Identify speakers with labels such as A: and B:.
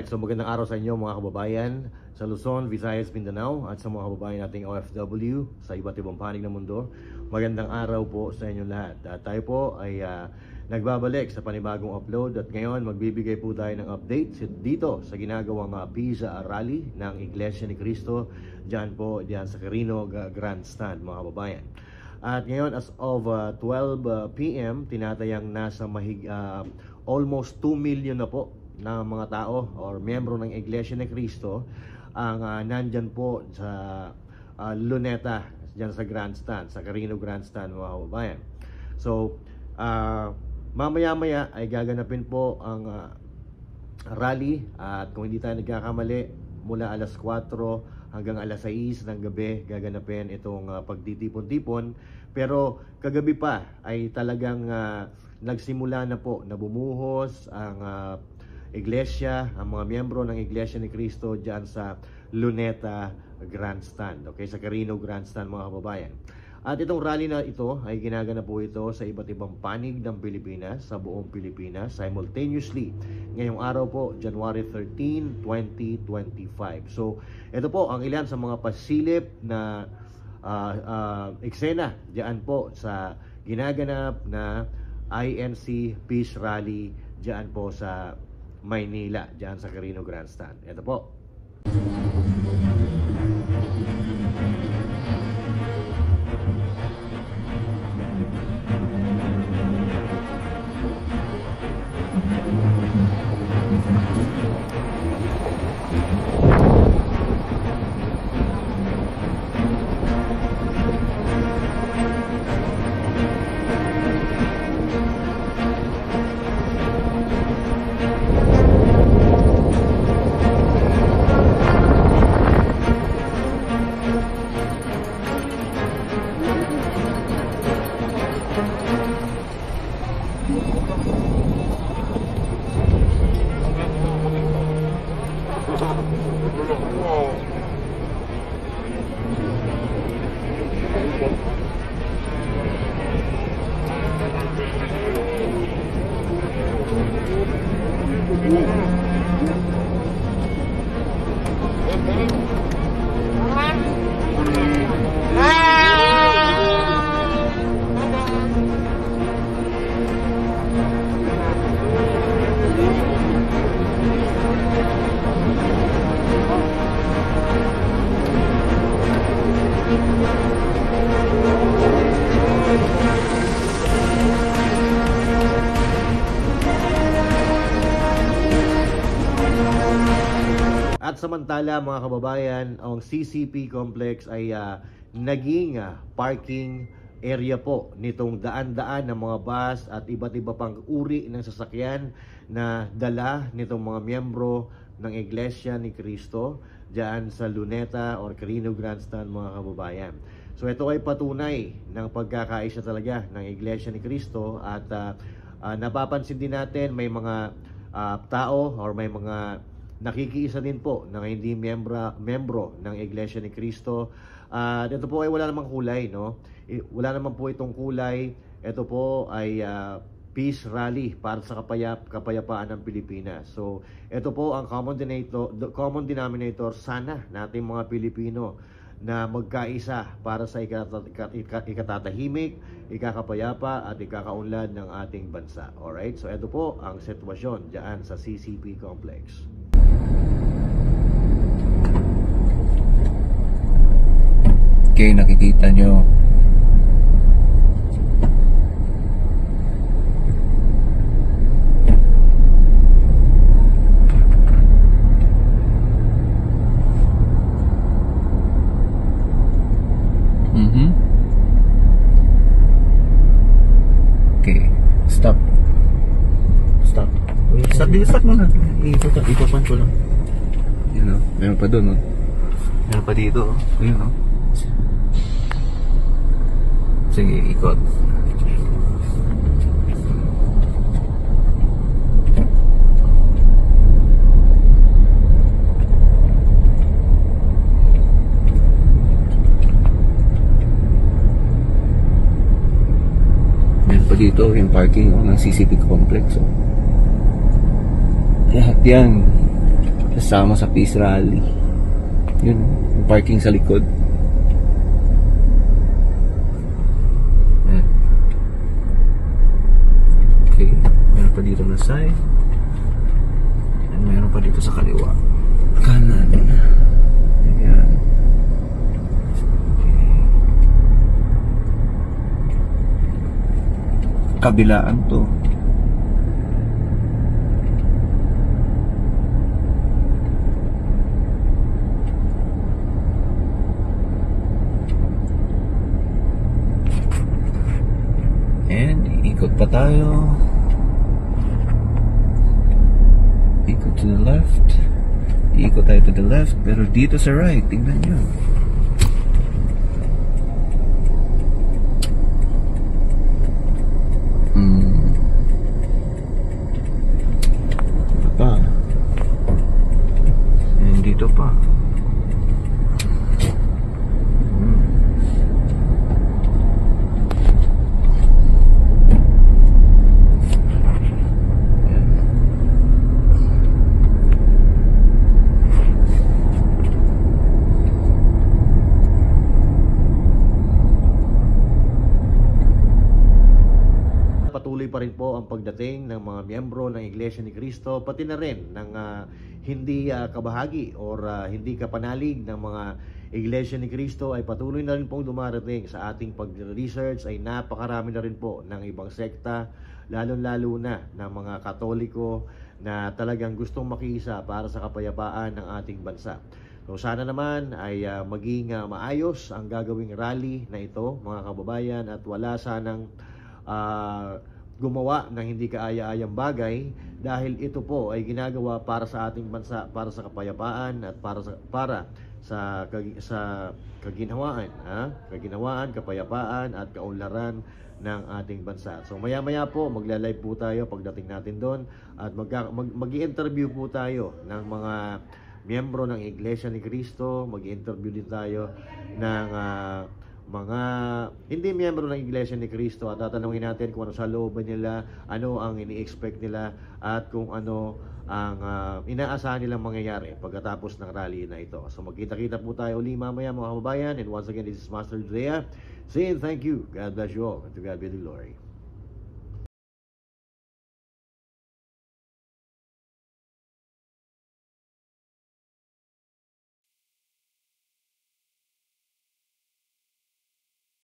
A: Alright, so magandang araw sa inyo mga kababayan sa Luzon, Visayas, Mindanao at sa mga kababayan nating OFW sa iba't ibang panig ng mundo. Magandang araw po sa inyo lahat. At tayo po ay nagbabalik sa panibagong upload at ngayon magbibigay po tayo ng update dito sa ginagawang Pizza Rally ng Iglesia ni Cristo dyan sa Quirino Grandstand mga kababayan. At ngayon as of 12 PM tinatayang nasa almost 2 million na po na mga tao or miyembro ng Iglesia ni Cristo ang nandyan po sa Luneta, dyan sa Grandstand, sa Quirino Grandstand mga kababayan. So, mamaya-maya ay gaganapin po ang rally at kung hindi tayo nagkakamali, mula alas 4 hanggang alas 6 ng gabi gaganapin itong pagtitipon-tipon. Pero kagabi pa ay talagang nagsimula na po na bumuhos ang Iglesia, ang mga miyembro ng Iglesia ni Cristo dyan sa Luneta Grandstand, okay, sa Quirino Grandstand mga kababayan. At itong rally na ito ay ginaganap po ito sa iba't ibang panig ng Pilipinas, sa buong Pilipinas, simultaneously. Ngayong araw po, January 13, 2025. So, ito po ang ilan sa mga pasilip na eksena dyan po sa ginaganap na INC Peace Rally dyan po sa Maynila, dyan sa Quirino Grandstand. Ito po. At samantala mga kababayan, ang CCP complex ay naging parking area po nitong daan-daan ng mga bus at iba't iba pang uri ng sasakyan na dala nitong mga miyembro ng Iglesia ni Cristo dyan sa Luneta or Quirino Grandstand mga kababayan. So ito ay patunay ng pagkakaisa talaga ng Iglesia ni Cristo at napapansin din natin may mga tao or may mga nakikiisa din po na hindi membro ng Iglesia ni Cristo. Ito po ay wala namang kulay, no? Wala naman po itong kulay. Ito po ay peace rally para sa kapayapaan ng Pilipinas. So, ito po ang common denominator sana nating mga Pilipino na magkaisa para sa ikatatahimik, ikakapayapa at ikakaunlad ng ating bansa. Alright? So, ito po ang sitwasyon dyan sa CCP complex.
B: Okay, nakikita nyo okay, stop
C: stop mo na. Ipapan ko lang.
B: Yan o, meron pa doon o.
C: Meron pa dito.
B: Ayun o. Sige, ikot. Meron pa dito yung parking ng CCP complex. Lahat yan Kasama sa peace rally. Yun, yung parking sa likod. Ayan. Okay, meron pa dito na side. And meron pa dito sa kaliwa. Kanan. Ayan. Okay. Kabilaan to. And ikot pa tayo. Ikot to the left. Ikot tayo to the left. Pero dito sa right, tingnan nyo. Ano pa? And dito pa.
A: Patuloy pa rin po ang pagdating ng mga miyembro ng Iglesia ni Cristo, pati na rin ng hindi kabahagi or hindi kapanalig ng mga Iglesia ni Cristo ay patuloy na rin pong dumarating sa ating pag-research. Ay napakarami na rin po ng ibang sekta, lalo-lalo na ng mga Katoliko na talagang gustong makiisa para sa kapayapaan ng ating bansa. So sana naman ay maging maayos ang gagawing rally na ito, mga kababayan, at wala sanang gumawa ng hindi kaaya-ayang bagay, dahil ito po ay ginagawa para sa ating bansa, para sa kapayapaan at para sa kaginhawaan, kapayapaan at kaunlaran ng ating bansa. So maya-maya po magla-live po tayo pagdating natin doon, at mag-i-interview po tayo ng mga miyembro ng Iglesia ni Cristo, mag-i-interview din tayo ng mga hindi miyembro ng Iglesia ni Cristo, at tatanungin natin kung ano sa looban nila, ano ang ini-expect nila, at kung ano ang inaasahan nilang mangyayari pagkatapos ng rally na ito. So magkita-kita po tayo uli mamaya, mga kababayan, and once again, this is Master Drea saying thank you, God bless you all, and to God be the glory.